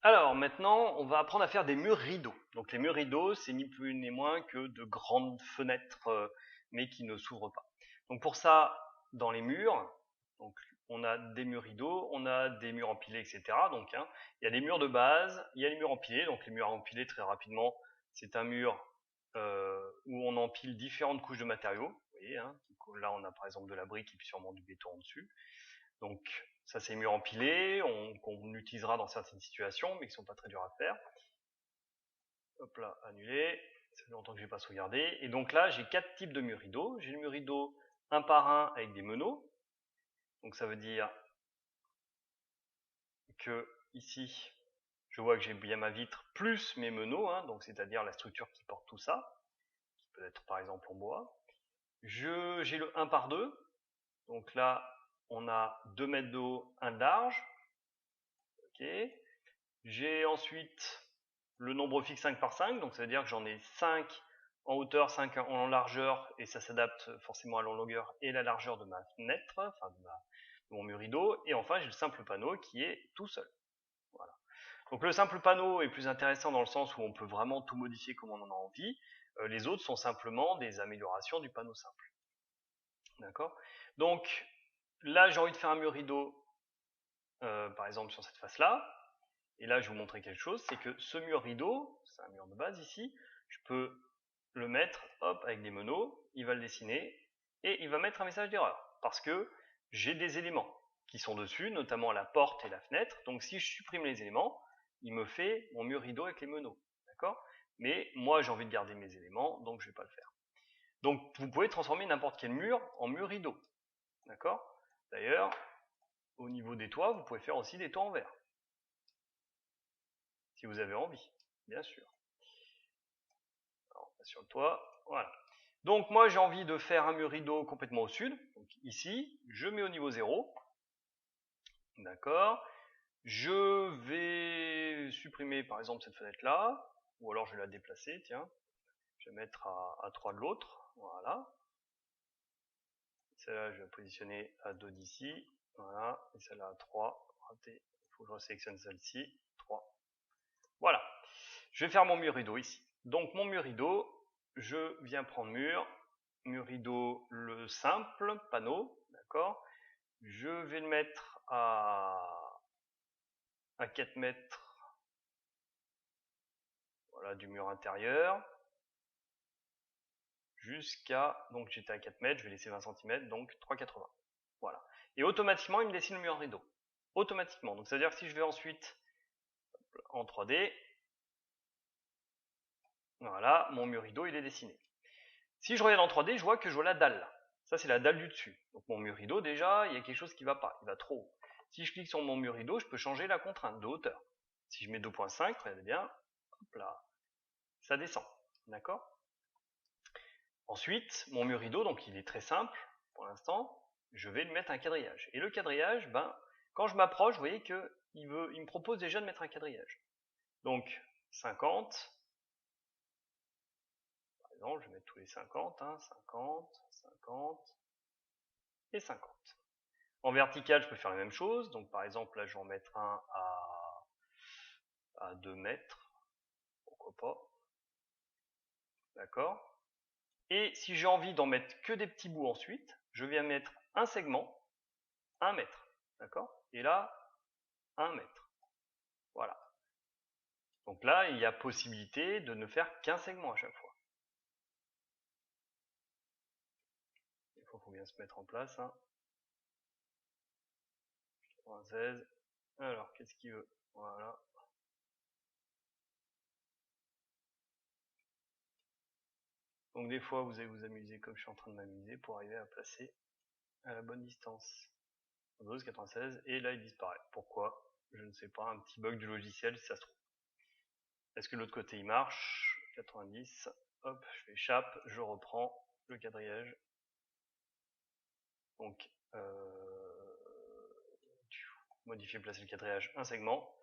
Alors maintenant, on va apprendre à faire des murs rideaux. Donc les murs rideaux, c'est ni plus ni moins que de grandes fenêtres, mais qui ne s'ouvrent pas. Donc pour ça, dans les murs, donc on a des murs rideaux, on a des murs empilés, etc. Donc il y a des murs de base, il y a les murs empilés. Donc les murs empilés, très rapidement, c'est un mur où on empile différentes couches de matériaux. Vous voyez, là on a par exemple de la brique et puis sûrement du béton en dessus. Donc ça c'est murs empilés, qu'on utilisera dans certaines situations, mais qui sont pas très durs à faire. Hop là, annulé. Ça fait longtemps que je n'ai pas sauvegardé. Et donc là, j'ai 4 types de murs rideaux. J'ai le mur rideau un par un avec des meneaux. Donc ça veut dire que ici, je vois que j'ai bien ma vitre plus mes meneaux, donc c'est-à-dire la structure qui porte tout ça, qui peut être par exemple en bois. J'ai le 1 par 2. Donc là, on a 2 mètres de haut, 1 de large. Ok. J'ai ensuite le nombre fixe 5 par 5, donc ça veut dire que j'en ai 5 en hauteur, 5 en largeur, et ça s'adapte forcément à la longueur et la largeur de ma fenêtre, enfin de mon mur rideau. Et enfin, j'ai le simple panneau qui est tout seul. Voilà. Donc le simple panneau est plus intéressant dans le sens où on peut vraiment tout modifier comme on en a envie. Les autres sont simplement des améliorations du panneau simple. D'accord. Donc là, j'ai envie de faire un mur rideau, par exemple sur cette face-là. Et là, je vais vous montrer quelque chose, c'est que ce mur rideau, c'est un mur de base ici, je peux le mettre, hop, avec des meneaux, il va le dessiner, et il va mettre un message d'erreur, parce que j'ai des éléments qui sont dessus, notamment la porte et la fenêtre, donc si je supprime les éléments, il me fait mon mur rideau avec les meneaux, d'accord? Mais moi, j'ai envie de garder mes éléments, donc je ne vais pas le faire. Donc, vous pouvez transformer n'importe quel mur en mur rideau, d'accord? D'ailleurs, au niveau des toits, vous pouvez faire aussi des toits en verre, si vous avez envie, bien sûr. Alors, on va sur le toit, voilà. Donc moi j'ai envie de faire un mur rideau complètement au sud. Donc ici, je mets au niveau 0. D'accord. Je vais supprimer par exemple cette fenêtre là, ou alors je vais la déplacer, tiens. Je vais mettre à 3 de l'autre, voilà. Celle-là je vais la positionner à 2 d'ici, voilà. Et celle-là à 3, raté. Il faut que je resélectionne celle-ci, 3. Voilà. Je vais faire mon mur rideau ici. Donc mon mur rideau, je viens prendre mur rideau le simple panneau, d'accord. Je vais le mettre à 4 mètres, voilà, du mur intérieur, jusqu'à, donc j'étais à 4 mètres, je vais laisser 20 cm, donc 3,80. Voilà. Et automatiquement, il me dessine le mur rideau. Automatiquement. Donc ça veut dire que si je vais ensuite en 3D, voilà, mon mur rideau il est dessiné. Si je regarde en 3D, je vois que je vois la dalle. Ça, c'est la dalle du dessus. Donc mon mur rideau, déjà, il y a quelque chose qui ne va pas. Il va trop haut. Si je clique sur mon mur rideau, je peux changer la contrainte de hauteur. Si je mets 2.5, regardez bien, hop là, ça descend. D'accord. Ensuite, mon mur rideau, donc il est très simple pour l'instant. Je vais lui mettre un quadrillage. Et le quadrillage, quand je m'approche, vous voyez qu'il il me propose déjà de mettre un quadrillage. Donc 50. Par exemple, je vais mettre tous les 50, 50, 50 et 50. En vertical, je peux faire la même chose. Donc par exemple, là, je vais en mettre un à 2 mètres. Pourquoi pas. D'accord. Et si j'ai envie d'en mettre que des petits bouts ensuite, je viens mettre un segment, 1 mètre. D'accord. Et là, 1 mètre. Voilà. Donc là, il y a possibilité de ne faire qu'un segment à chaque fois. Il faut bien se mettre en place. 96. Alors, qu'est-ce qu'il veut? Voilà. Donc des fois, vous allez vous amuser comme je suis en train de m'amuser pour arriver à placer à la bonne distance. 12, 96, et là il disparaît. Pourquoi? Je ne sais pas, un petit bug du logiciel si ça se trouve. Est-ce que l'autre côté il marche? 90, hop, je fais échappe, je reprends le quadrillage. Donc, modifier, placer le quadrillage, un segment.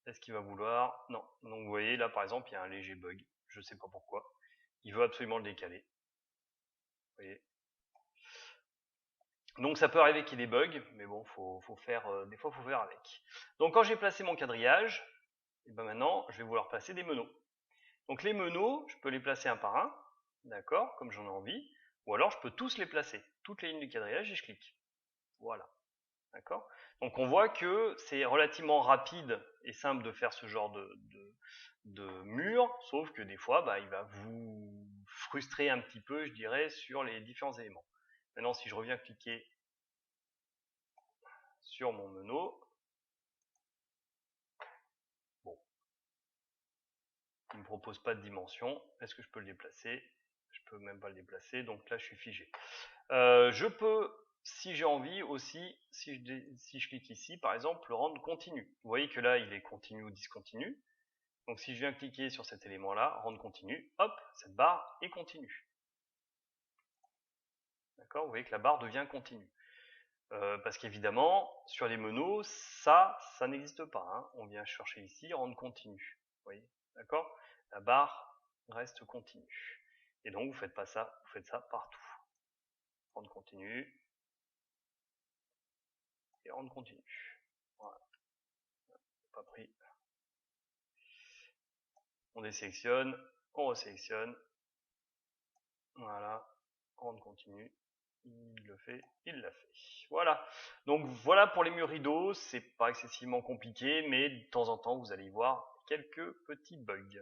Est-ce qu'il va vouloir? Non. Donc vous voyez, là par exemple, il y a un léger bug. Je ne sais pas pourquoi. Il veut absolument le décaler. Vous voyez. Donc ça peut arriver qu'il y ait des bugs, mais bon, faut faire, des fois il faut faire avec. Donc quand j'ai placé mon quadrillage, Et ben maintenant, je vais vouloir placer des meneaux. Donc les meneaux, je peux les placer un par un, d'accord, comme j'en ai envie, ou alors je peux tous les placer, toutes les lignes du quadrillage, et je clique. Voilà, d'accord. Donc on voit que c'est relativement rapide et simple de faire ce genre de mur, sauf que des fois, bah, il va vous frustrer un petit peu, je dirais, sur les différents éléments. Maintenant, si je reviens cliquer sur mon meneau, bon, il ne me propose pas de dimension. Est-ce que je peux le déplacer? Je peux même pas le déplacer, donc là je suis figé. Je peux, si j'ai envie aussi, si je clique ici, par exemple, le rendre continu. Vous voyez que là il est continu ou discontinu. Donc si je viens cliquer sur cet élément-là, rendre continu, hop, cette barre est continue. D'accord? Vous voyez que la barre devient continue. Parce qu'évidemment, sur les meneaux, ça n'existe pas. Hein. On vient chercher ici, rendre continu. Vous voyez? D'accord? La barre reste continue. Et donc, vous faites pas ça, vous faites ça partout. Rendre continu. Et rendre continu. Voilà. Pas pris. On désélectionne, on resélectionne. Voilà. Rendre continu. Il le fait, il l'a fait. Voilà. Donc voilà pour les murs rideaux, c'est pas excessivement compliqué, mais de temps en temps vous allez y voir quelques petits bugs.